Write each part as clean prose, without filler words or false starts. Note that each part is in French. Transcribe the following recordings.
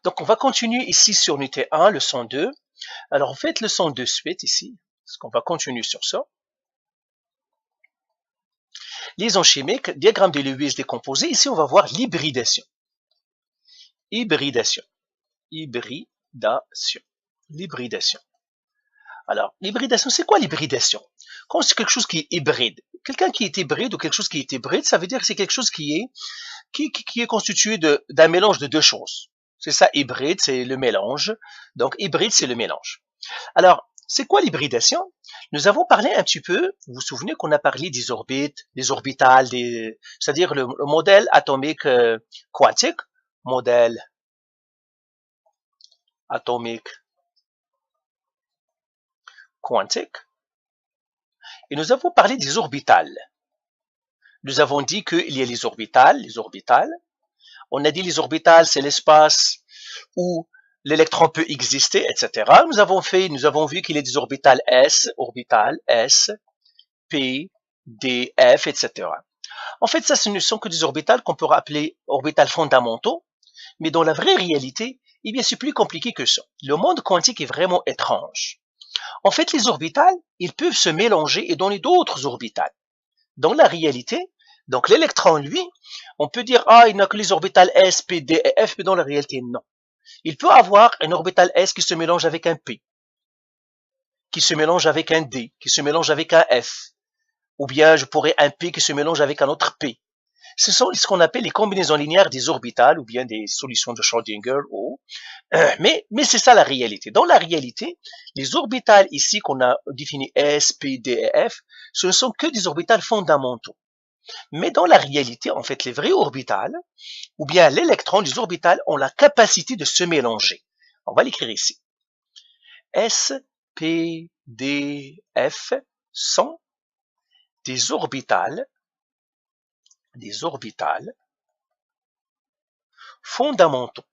Donc, on va continuer ici sur unité 1, leçon 2. Alors, faites leçon 2 suite ici, parce qu'on va continuer sur ça. Liaison chimique, diagramme de Lewis décomposé. Ici, on va voir l'hybridation. Hybridation. L'hybridation. Alors, l'hybridation, c'est quoi l'hybridation? Quand c'est quelque chose qui est hybride, quelqu'un qui est hybride ou quelque chose qui est hybride, ça veut dire que c'est quelque chose qui est constitué d'un mélange de deux choses. C'est ça, hybride, c'est le mélange. Donc, hybride, c'est le mélange. Alors, c'est quoi l'hybridation? Nous avons parlé un petit peu, vous vous souvenez qu'on a parlé des orbites, des orbitales, c'est-à-dire le modèle atomique quantique, modèle atomique quantique. Et nous avons parlé des orbitales. Nous avons dit qu'il y a les orbitales. On a dit les orbitales, c'est l'espace où l'électron peut exister, etc. Nous avons vu qu'il y a des orbitales S, P, D, F, etc. En fait, ça, ce ne sont que des orbitales qu'on peut appeler orbitales fondamentaux, mais dans la vraie réalité, eh bien, c'est plus compliqué que ça. Le monde quantique est vraiment étrange. En fait, les orbitales, ils peuvent se mélanger et donner d'autres orbitales. Dans la réalité, donc l'électron, lui, on peut dire, il n'a que les orbitales S, P, D et F, mais dans la réalité, non. Il peut avoir un orbital S qui se mélange avec un P, qui se mélange avec un D, qui se mélange avec un F, ou bien je pourrais un P qui se mélange avec un autre P. Ce sont ce qu'on appelle les combinaisons linéaires des orbitales ou bien des solutions de Schrödinger. Mais c'est ça la réalité. Dans la réalité, les orbitales ici qu'on a définies S, P, D et F, ce ne sont que des orbitales fondamentaux. Mais dans la réalité, en fait, les vraies orbitales, ou bien l'électron, les orbitales, ont la capacité de se mélanger. On va l'écrire ici. S, P, D, F sont des orbitales fondamentaux.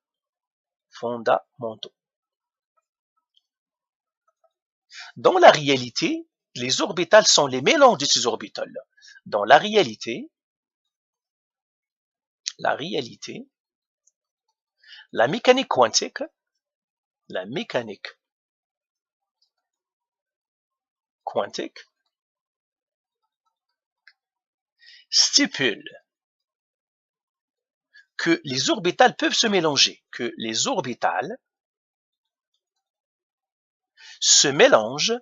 Dans la réalité, les orbitales sont les mélanges de ces orbitales-là. Dans la réalité, la mécanique quantique, stipule que les orbitales peuvent se mélanger, que les orbitales se mélangent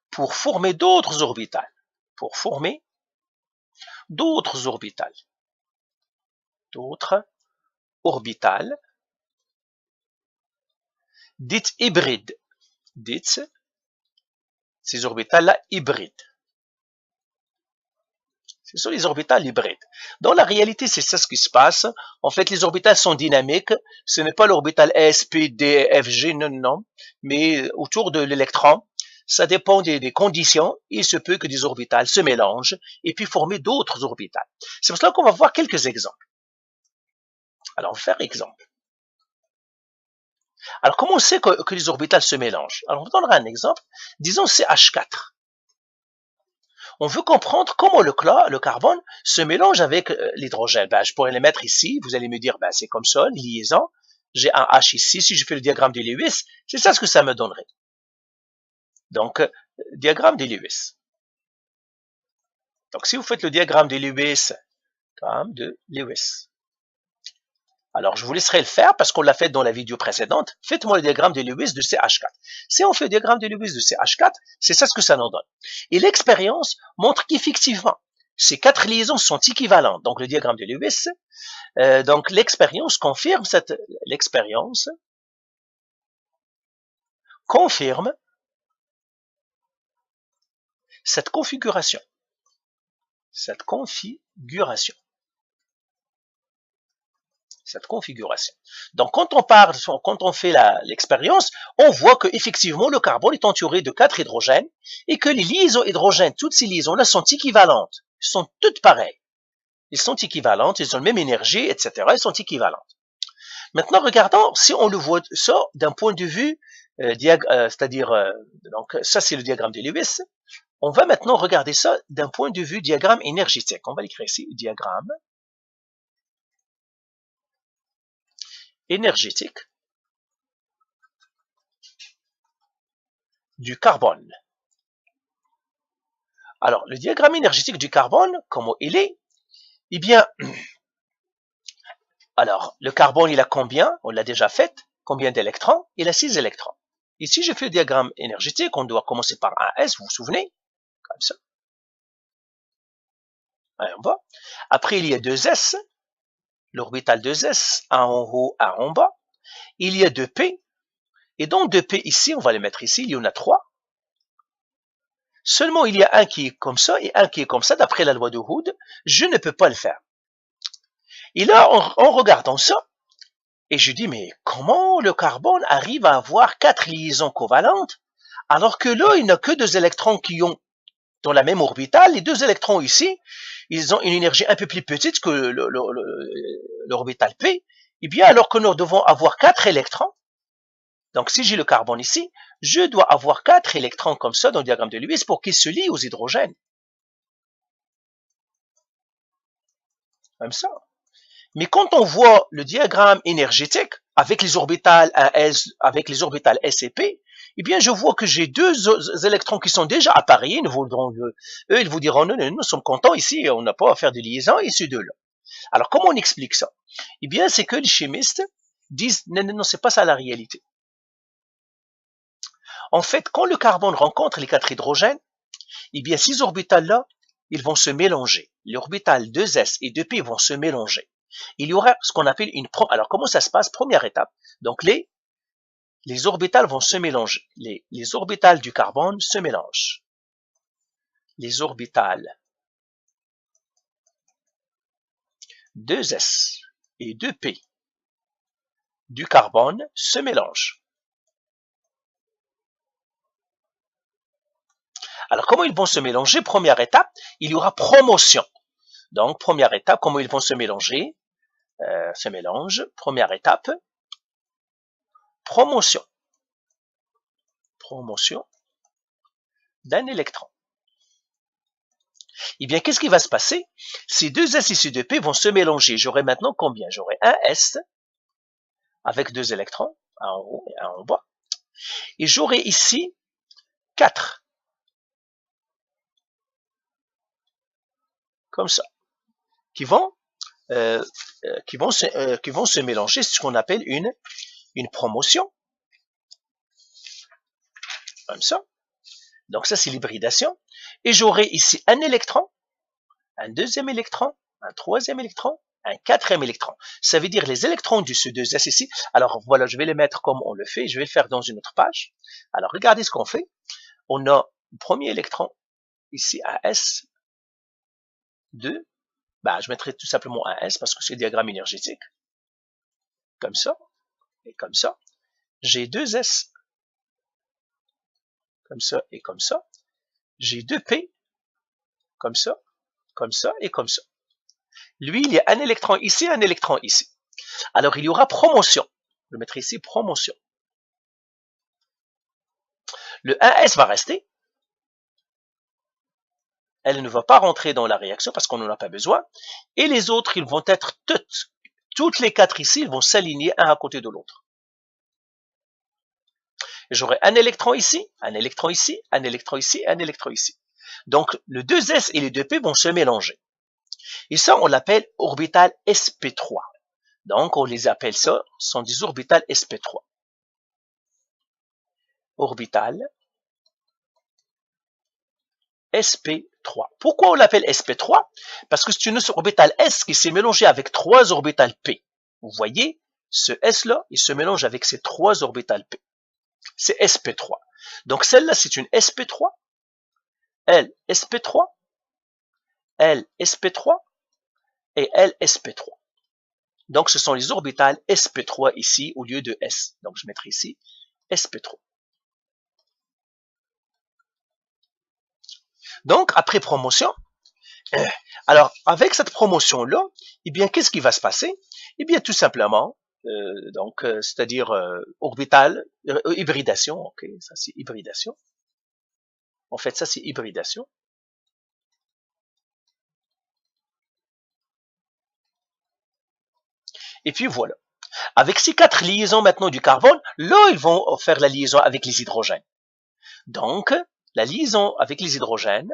pour former d'autres orbitales, d'autres orbitales dites hybrides, ces orbitales-là hybrides. Ce sont les orbitales hybrides. Dans la réalité, c'est ça ce qui se passe. En fait, les orbitales sont dynamiques. Ce n'est pas l'orbital S, P, D, F, G, non. Mais autour de l'électron, ça dépend des conditions. Il se peut que des orbitales se mélangent et puis former d'autres orbitales. C'est pour cela qu'on va voir quelques exemples. Alors, on va faire exemple. Alors, comment on sait que les orbitales se mélangent? Alors, on donnera un exemple. Disons CH4. On veut comprendre comment le carbone se mélange avec l'hydrogène. Je pourrais les mettre ici. Vous allez me dire, c'est comme ça, une liaison. J'ai un H ici. Si je fais le diagramme de Lewis, c'est ça ce que ça me donnerait. Donc, diagramme de Lewis. Donc, si vous faites le diagramme de Lewis, alors, je vous laisserai le faire parce qu'on l'a fait dans la vidéo précédente. Faites-moi le diagramme de Lewis de CH4. Si on fait le diagramme de Lewis de CH4, c'est ça ce que ça nous donne. Et l'expérience montre qu'effectivement, ces quatre liaisons sont équivalentes. Donc, le diagramme de Lewis, donc l'expérience confirme cette configuration. Donc, quand on fait l'expérience, on voit qu'effectivement, le carbone est entouré de 4 hydrogènes et que les liaisons hydrogènes, toutes ces liaisons-là sont équivalentes. Elles sont toutes pareilles. Elles sont équivalentes, elles ont la même énergie, etc. Elles sont équivalentes. Maintenant, regardons si on le voit ça d'un point de vue, donc ça c'est le diagramme de Lewis. On va maintenant regarder ça d'un point de vue diagramme énergétique. On va l'écrire ici, diagramme énergétique du carbone. Alors, le diagramme énergétique du carbone, comment il est? Eh bien, alors, le carbone, il a combien? On l'a déjà fait. Combien d'électrons? Il a 6 électrons. Ici, je fais le diagramme énergétique. On doit commencer par un S, vous vous souvenez? Comme ça. Allez, on va. Après, il y a 2 S. L'orbital 2S, un en haut, un en bas. Il y a 2 P. Et donc 2 P ici, on va les mettre ici. Il y en a 3. Seulement, il y a un qui est comme ça et un qui est comme ça. D'après la loi de Hooke, je ne peux pas le faire. Et là, en regardant ça, et je dis, mais comment le carbone arrive à avoir 4 liaisons covalentes, alors que là, il n'y a que 2 électrons qui ont dans la même orbitale. Les 2 électrons ici, ils ont une énergie un peu plus petite que l'orbital P. Et bien, alors que nous devons avoir 4 électrons, donc si j'ai le carbone ici, je dois avoir 4 électrons comme ça dans le diagramme de Lewis pour qu'ils se lient aux hydrogènes. Comme ça. Mais quand on voit le diagramme énergétique avec les orbitales S, avec les orbitales S et P, eh bien, je vois que j'ai 2 électrons qui sont déjà appareillés. Eux, ils vous diront, non, nous sommes contents ici, on n'a pas à faire de liaison, et ces deux-là. Alors, comment on explique ça? Eh bien, c'est que les chimistes disent, non, c'est pas ça la réalité. En fait, quand le carbone rencontre les 4 hydrogènes, eh bien, ces orbitales-là, ils vont se mélanger. Les orbitales 2s et 2p vont se mélanger. Il y aura ce qu'on appelle une... Alors, comment ça se passe? Première étape. Donc, les orbitales vont se mélanger. Les orbitales du carbone se mélangent. Les orbitales 2s et 2p du carbone se mélangent. Alors, comment ils vont se mélanger? Première étape, il y aura promotion. Donc, première étape, comment ils vont se mélanger? Se mélange. Première étape, promotion. Promotion d'un électron. Eh bien, qu'est-ce qui va se passer? Ces 2 S et ces 2 P vont se mélanger. J'aurai maintenant combien? J'aurai un S avec 2 électrons, un en haut et un en bas. Et j'aurai ici 4. Comme ça. Qui vont se mélanger. C'est ce qu'on appelle une promotion. Comme ça. Donc ça, c'est l'hybridation. Et j'aurai ici un électron, un deuxième électron, un troisième électron, un quatrième électron. Ça veut dire les électrons de ce 2s ici. Alors voilà, je vais les mettre comme on le fait. Je vais le faire dans une autre page. Alors regardez ce qu'on fait. On a le premier électron ici, un S2. Je mettrai tout simplement un S parce que c'est le diagramme énergétique. Comme ça et comme ça. J'ai 2 S. Comme ça et comme ça. J'ai 2 P. Comme ça et comme ça. Lui, il y a un électron ici, un électron ici. Alors, il y aura promotion. Je mettrai ici promotion. Le 1S va rester. Elle ne va pas rentrer dans la réaction parce qu'on n'en a pas besoin. Et les autres, ils vont être toutes les 4 ici, ils vont s'aligner un à côté de l'autre. J'aurai un électron ici, un électron ici, un électron ici, un électron ici. Donc, le 2S et les 2P vont se mélanger. Et ça, on l'appelle orbital sp3. Donc, on les appelle ça, ce sont des orbitales sp3. Orbital sp3. Pourquoi on l'appelle sp3? Parce que c'est une orbitale S qui s'est mélangée avec 3 orbitales p. Vous voyez, ce S-là, il se mélange avec ces 3 orbitales p. C'est sp3. Donc, celle-là, c'est une sp3, elle sp3, elle sp3 et elle sp3. Donc, ce sont les orbitales sp3 ici au lieu de S. Donc, je mettrai ici sp3. Donc, après promotion, alors, avec cette promotion-là, eh bien, qu'est-ce qui va se passer? Eh bien, tout simplement, c'est-à-dire orbital, hybridation, ok, ça c'est hybridation. En fait, ça c'est hybridation. Et puis voilà. Avec ces 4 liaisons maintenant du carbone, là, ils vont faire la liaison avec les hydrogènes. Donc, la liaison avec les hydrogènes,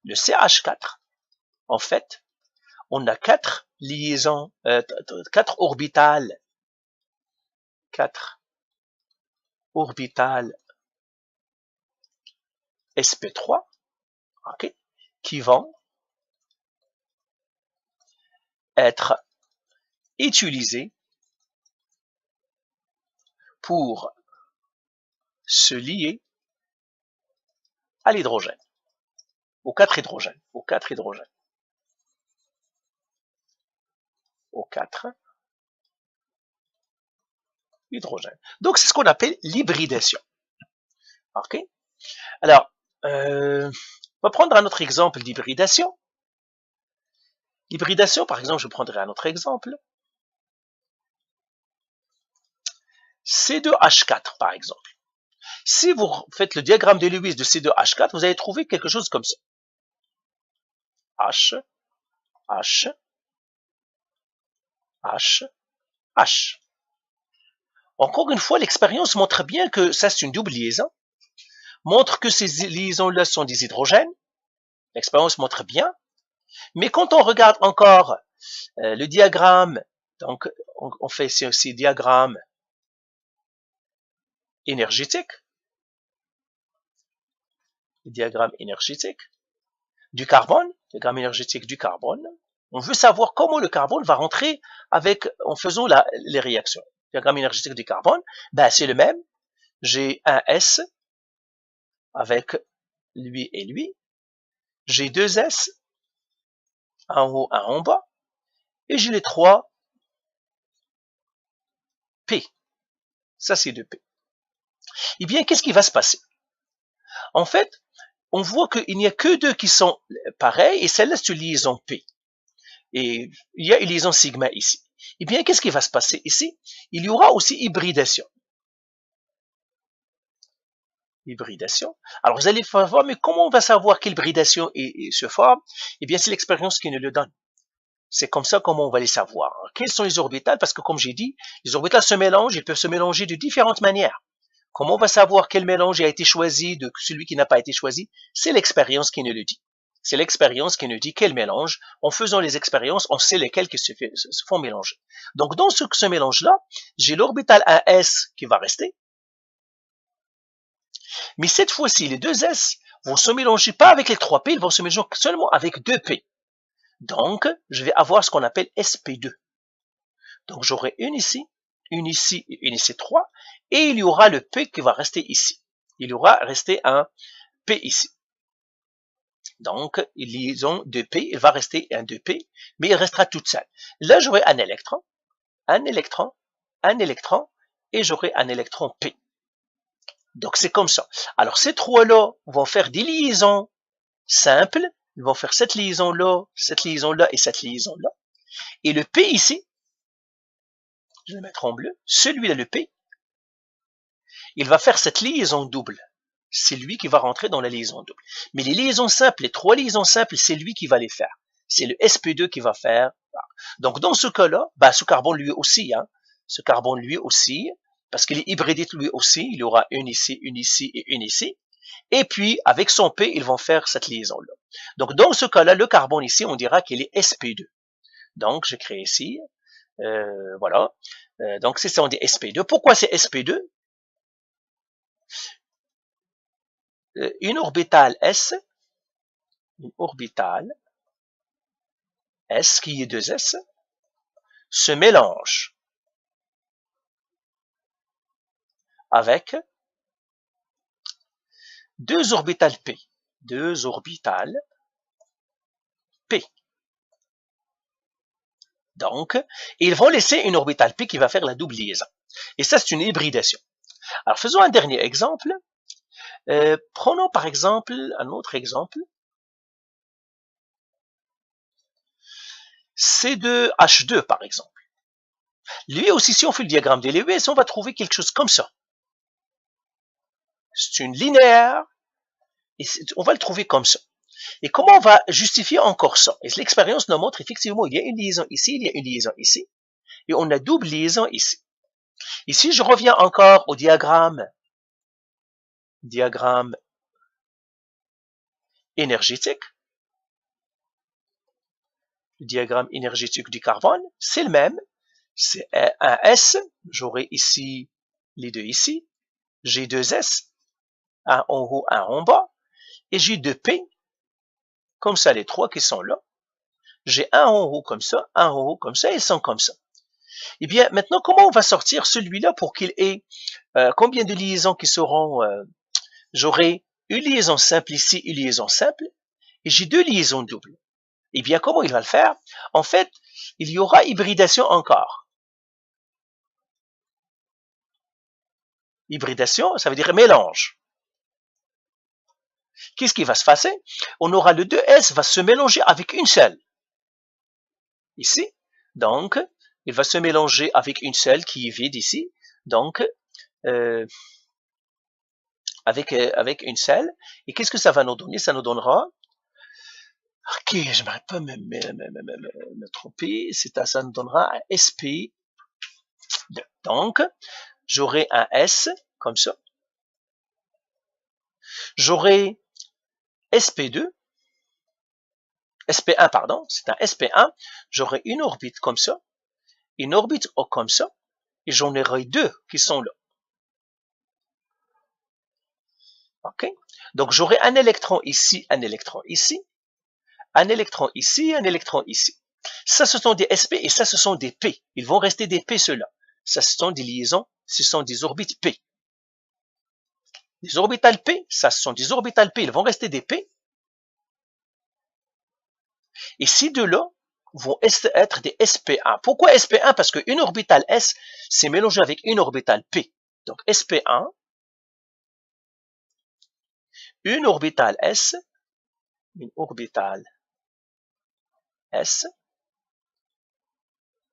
le CH4, en fait, on a 4 liaisons, 4 orbitales, 4 orbitales sp3, okay, qui vont être utilisés pour se lier à l'hydrogène, aux 4 hydrogènes, aux 4 hydrogènes, aux 4 hydrogènes. Donc, c'est ce qu'on appelle l'hybridation. OK? Alors, on va prendre un autre exemple d'hybridation. L'hybridation, par exemple, je prendrai un autre exemple. C2H4, par exemple. Si vous faites le diagramme de Lewis de C2H4, vous allez trouver quelque chose comme ça. H, H, H, H. Encore une fois, l'expérience montre bien que ça, c'est une double liaison. Montre que ces liaisons-là sont des hydrogènes. L'expérience montre bien. Mais quand on regarde encore le diagramme, donc on fait ces diagrammes énergétiques, le diagramme énergétique du carbone, diagramme énergétique du carbone, on veut savoir comment le carbone va rentrer en faisant les réactions. Le diagramme énergétique du carbone, ben c'est le même. J'ai un S avec lui et lui. J'ai 2 S, un en haut, un en bas. Et j'ai les 3 P. Ça, c'est 2 P. Eh bien, qu'est-ce qui va se passer? En fait, on voit qu'il n'y a que 2 qui sont pareils, et celle-là, c'est une liaison P. Et il y a une liaison sigma ici. Eh bien, qu'est-ce qui va se passer ici? Il y aura aussi hybridation. Hybridation. Alors, vous allez voir, mais comment on va savoir quelle hybridation se forme? Eh bien, c'est l'expérience qui nous le donne. C'est comme ça comment on va les savoir. Quels sont les orbitales? Parce que, comme j'ai dit, les orbitales se mélangent, ils peuvent se mélanger de différentes manières. Comment on va savoir quel mélange a été choisi de celui qui n'a pas été choisi? C'est l'expérience qui nous le dit. C'est l'expérience qui nous dit quel mélange. En faisant les expériences, on sait lesquels qui se font mélanger. Donc, dans ce mélange-là, j'ai l'orbital 1s qui va rester. Mais cette fois-ci, les 2 S vont se mélanger pas avec les 3 P, ils vont se mélanger seulement avec 2 P. Donc, je vais avoir ce qu'on appelle SP2. Donc, j'aurai une ici et une ici 3, et il y aura le P qui va rester ici. Il y aura resté un P ici. Donc, ils ont 2 P, il va rester un 2P, mais il restera toute seule. Là, j'aurai un électron, un électron, un électron, et j'aurai un électron P. Donc, c'est comme ça. Alors, ces 3-là vont faire des liaisons simples. Ils vont faire cette liaison-là et cette liaison-là. Et le P ici, je vais le mettre en bleu, celui-là, le P, il va faire cette liaison double. C'est lui qui va rentrer dans la liaison double. Mais les liaisons simples, les 3 liaisons simples, c'est lui qui va les faire. C'est le SP2 qui va faire. Donc, dans ce cas-là, ben, ce carbone lui aussi, ce carbone lui aussi, parce qu'il est hybridé lui aussi, il y aura une ici et une ici. Et puis, avec son P, ils vont faire cette liaison-là. Donc, dans ce cas-là, le carbone ici, on dira qu'il est SP2. Donc, je crée ici, voilà. Donc, c'est ça, on dit SP2. Pourquoi c'est SP2? Une orbitale S, qui est 2S, se mélange avec 2 orbitales P. 2 orbitales P. Donc, ils vont laisser une orbitale P qui va faire la double liaison. Et ça, c'est une hybridation. Alors, faisons un dernier exemple. Prenons par exemple un autre exemple. C2H2 par exemple. Lui aussi, si on fait le diagramme de Lewis, on va trouver quelque chose comme ça. C'est une linéaire, et on va le trouver comme ça. Et comment on va justifier encore ça? Et l'expérience nous montre effectivement, il y a une liaison ici, il y a une liaison ici. et on a double liaison ici. Ici, je reviens encore au diagramme énergétique. Le diagramme énergétique du carbone, c'est le même. C'est un S, j'aurai ici les deux ici. J'ai deux S, un en haut, un en bas. Et j'ai deux P, comme ça, les trois qui sont là. J'ai un en haut comme ça, un en haut comme ça, et ils sont comme ça. Eh bien, maintenant, comment on va sortir celui-là pour qu'il ait combien de liaisons qui seront... j'aurai une liaison simple ici, une liaison simple, et j'ai deux liaisons doubles. Eh bien, comment il va le faire? En fait, il y aura hybridation encore. Hybridation, ça veut dire mélange. Qu'est-ce qui va se passer? On aura le 2S va se mélanger avec une seule. Ici. Donc, il va se mélanger avec une seule qui est vide ici. Donc, avec une seule. Et qu'est-ce que ça va nous donner? Ça nous donnera... Ok, je n'arrête pas me tromper. Ça nous donnera un SP2. Donc, j'aurai un S comme ça. J'aurai SP2. SP1, pardon, c'est un SP1. J'aurai une orbite comme ça, une orbite comme ça, et j'en aurai deux qui sont là. Ok? Donc, j'aurai un électron ici, un électron ici, un électron ici, un électron ici. Ça, ce sont des SP et ça, ce sont des P. Ils vont rester des P, ceux-là. Ça, ce sont des liaisons, ce sont des orbites P. Les orbitales P, ça, ce sont des orbitales P, ils vont rester des P. Et ces deux-là vont être des SP1. Pourquoi SP1? Parce qu'une orbitale S s'est mélangée avec une orbitale P. Donc SP1, une orbitale S,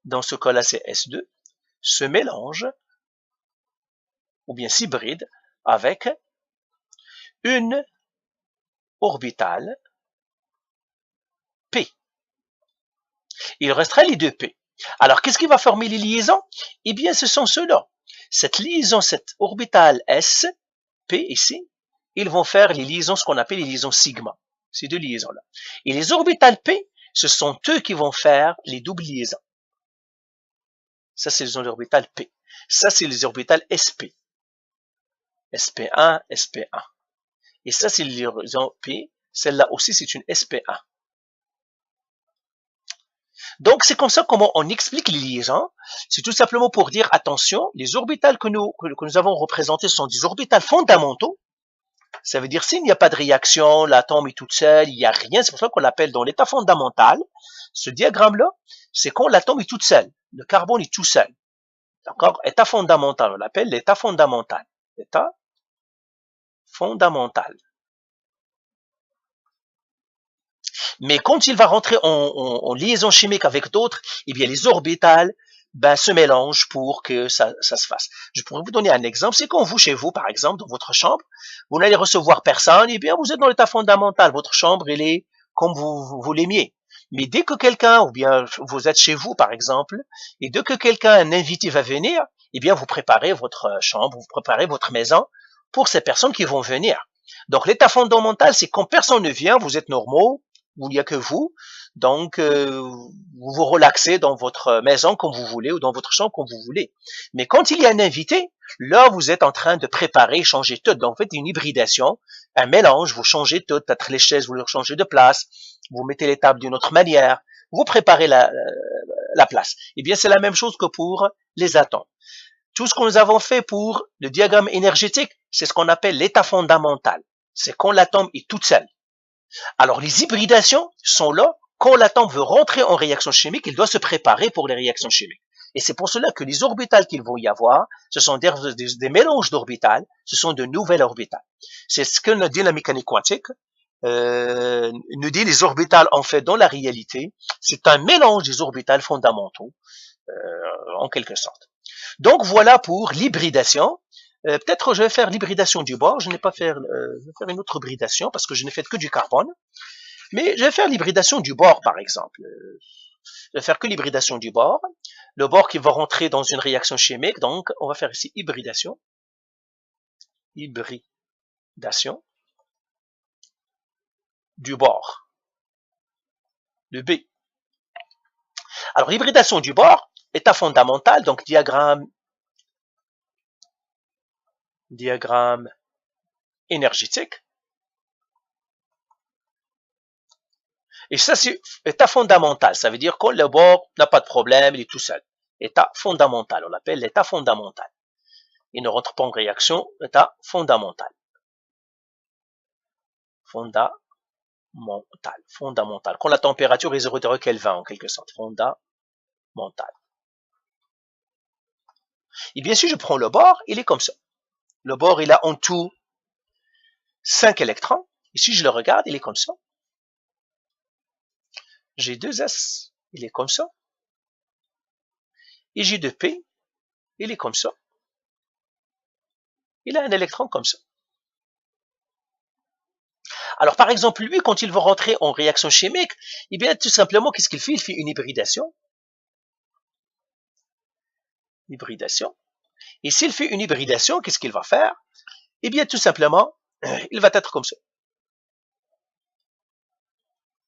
dans ce cas-là c'est S2, se mélange, ou bien s'hybride, avec une orbitale P. Il restera les deux P. Alors, qu'est-ce qui va former les liaisons? Eh bien, ce sont ceux-là. Cette liaison, cette orbitale S, P ici, ils vont faire les liaisons, ce qu'on appelle les liaisons sigma. Ces deux liaisons-là. Et les orbitales P, ce sont eux qui vont faire les doubles liaisons. Ça, c'est les orbitales P. Ça, c'est les orbitales SP. SP1, SP1. Et ça, c'est les liaisons P. Celle-là aussi, c'est une SP1. Donc, c'est comme ça comment on explique les liaisons. C'est tout simplement pour dire, attention, les orbitales que nous avons représentées sont des orbitales fondamentaux. Ça veut dire, s'il n'y a pas de réaction, l'atome est toute seule, il n'y a rien. C'est pour ça qu'on l'appelle dans l'état fondamental. Ce diagramme-là, c'est quand l'atome est toute seule. Le carbone est tout seul. D'accord? État fondamental, on l'appelle l'état fondamental. État fondamental. Mais quand il va rentrer en liaison chimique avec d'autres, eh bien les orbitales se mélangent pour que ça se fasse. Je pourrais vous donner un exemple. C'est quand vous, chez vous, par exemple, dans votre chambre, vous n'allez recevoir personne, eh bien vous êtes dans l'état fondamental. Votre chambre, elle est comme vous l'aimiez. Mais dès que quelqu'un, ou bien vous êtes chez vous, par exemple, et dès que quelqu'un, un invité va venir, eh bien vous préparez votre chambre, vous préparez votre maison pour ces personnes qui vont venir. Donc l'état fondamental, c'est quand personne ne vient, vous êtes normaux, où il n'y a que vous, donc vous vous relaxez dans votre maison comme vous voulez ou dans votre chambre comme vous voulez. Mais quand il y a un invité, là vous êtes en train de préparer, changer tout. Donc vous faites une hybridation, un mélange, vous changez tout, peut-être les chaises, vous les changez de place, vous mettez les tables d'une autre manière, vous préparez la place. Eh bien c'est la même chose que pour les atomes. Tout ce que nous avons fait pour le diagramme énergétique, c'est ce qu'on appelle l'état fondamental. C'est quand l'atome est toute seule. Alors, les hybridations sont là. Quand l'atome veut rentrer en réaction chimique, il doit se préparer pour les réactions chimiques. Et c'est pour cela que les orbitales qu'il va y avoir, ce sont des mélanges d'orbitales, ce sont de nouvelles orbitales. C'est ce que nous dit la mécanique quantique. Nous dit les orbitales, en fait, dans la réalité, c'est un mélange des orbitales fondamentaux, en quelque sorte. Donc, voilà pour l'hybridation. Peut-être je vais faire l'hybridation du bord. Je n'ai pas fait, je vais faire une autre hybridation parce que je n'ai fait que du carbone. Mais je vais faire l'hybridation du bord, par exemple. Je vais faire que l'hybridation du bord. le bore qui va rentrer dans une réaction chimique. Donc, on va faire ici hybridation. Hybridation du bore, le B. Alors, l'hybridation du bore, état fondamental, donc diagramme énergétique. Et ça, c'est état fondamental. Ça veut dire que le bore n'a pas de problème, il est tout seul. État fondamental, on l'appelle l'état fondamental. Il ne rentre pas en réaction, état fondamental. Fondamental. Quand la température est 0 degrés Kelvin, en quelque sorte. Fondamental. Et bien, si je prends le bore, il est comme ça. Le bore, il a en tout 5 électrons. Et si je le regarde, il est comme ça. G2S, il est comme ça. Et G2P, il est comme ça. Il a un électron comme ça. Alors, par exemple, lui, quand il va rentrer en réaction chimique, eh bien, tout simplement, qu'est-ce qu'il fait? Il fait une hybridation. Hybridation. Et s'il fait une hybridation, qu'est-ce qu'il va faire? Eh bien, tout simplement, il va être comme ça.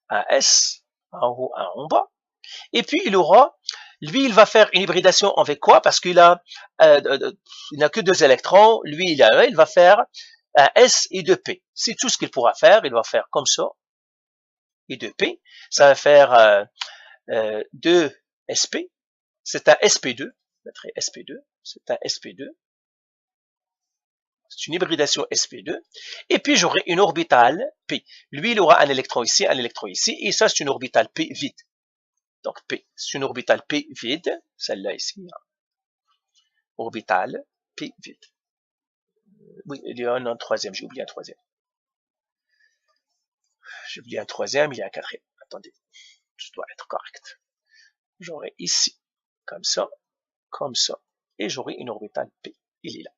Un S en haut, un en bas. Et puis, il aura, lui, il va faire une hybridation avec quoi? Parce qu'il a, il n'a que 2 électrons. Lui, il va faire un S et 2P. C'est tout ce qu'il pourra faire. Il va faire comme ça. Et 2P. Ça va faire 2SP. C'est un SP2. SP2. C'est un SP2. C'est une hybridation SP2. Et puis, j'aurai une orbitale P. Lui, il aura un électron ici, un électron ici. Et ça, c'est une orbitale P vide. Donc, P. C'est une orbitale P vide. Celle-là ici. Orbitale P vide. Oui, il y a un troisième. J'ai oublié un troisième. J'ai oublié un troisième. Il y a un quatrième. Attendez. Je dois être correct. J'aurai ici, comme ça, et j'aurai une orbitale P. Il est là.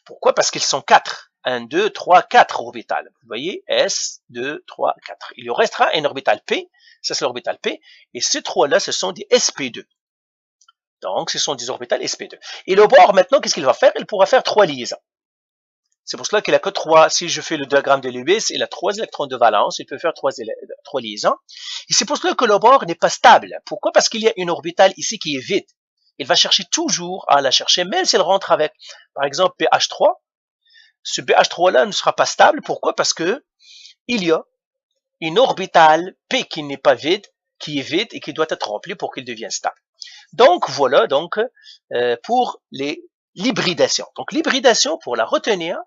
Pourquoi? Parce qu'ils sont 4. 1, 2, 3, 4 orbitales. Vous voyez, S, 2, 3, 4. Il y restera une orbitale P, ça c'est l'orbitale P, et ces 3-là, ce sont des SP2. Donc, ce sont des orbitales SP2. Et le bore, maintenant, qu'est-ce qu'il va faire? Il pourra faire 3 liaisons. C'est pour cela qu'il a que 3. Si je fais le diagramme de Lewis, il a 3 électrons de valence, il peut faire 3 liaisons. Et c'est pour cela que le bore n'est pas stable. Pourquoi? Parce qu'il y a une orbitale ici qui est vide. Il va chercher toujours à la chercher, même s'il rentre avec, par exemple, pH3. Ce pH3-là ne sera pas stable. Pourquoi? Parce que il y a une orbitale P qui n'est pas vide, qui est vide et qui doit être remplie pour qu'il devienne stable. Donc, voilà donc pour l'hybridation. Donc, l'hybridation, pour la retenir,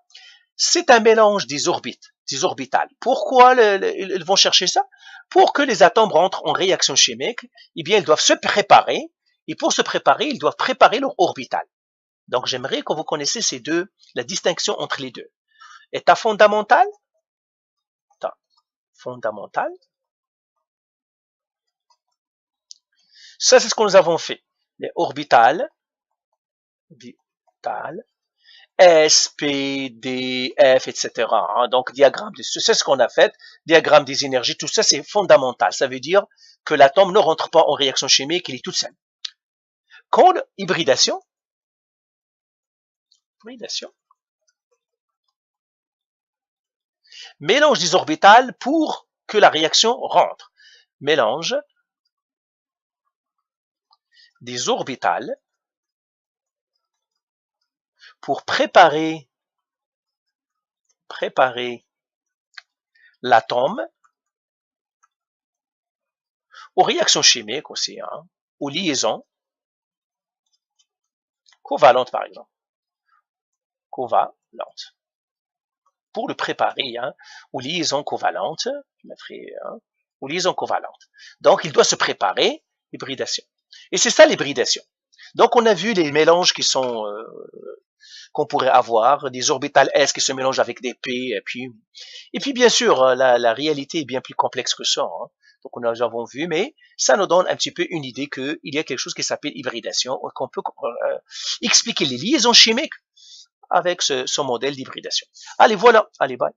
c'est un mélange des orbitales. Pourquoi ils vont chercher ça? Pour que les atomes rentrent en réaction chimique, eh bien, ils doivent se préparer. Et pour se préparer, ils doivent préparer leur orbital. Donc, j'aimerais que vous connaissiez ces deux, la distinction entre les deux. État fondamental. État fondamental. Ça, c'est ce que nous avons fait. Les orbitales. S, P, D, F, etc. Donc, diagramme, c'est ce qu'on a fait. Diagramme des énergies, tout ça, c'est fondamental. Ça veut dire que l'atome ne rentre pas en réaction chimique, il est tout seul. Quand hybridation, mélange des orbitales pour que la réaction rentre. Mélange des orbitales pour préparer l'atome aux réactions chimiques aussi, aux liaisons covalentes par exemple. Covalentes. Pour le préparer aux liaisons covalentes, je mettrai aux liaisons covalentes. Donc, il doit se préparer, hybridation. Et c'est ça l'hybridation. Donc, on a vu les mélanges qui sont qu'on pourrait avoir, des orbitales S qui se mélangent avec des P, et puis bien sûr, la réalité est bien plus complexe que ça. Donc, nous avons vu, mais ça nous donne un petit peu une idée qu'il y a quelque chose qui s'appelle hybridation, qu'on peut expliquer les liaisons chimiques avec ce modèle d'hybridation. Allez, voilà. Allez, bye.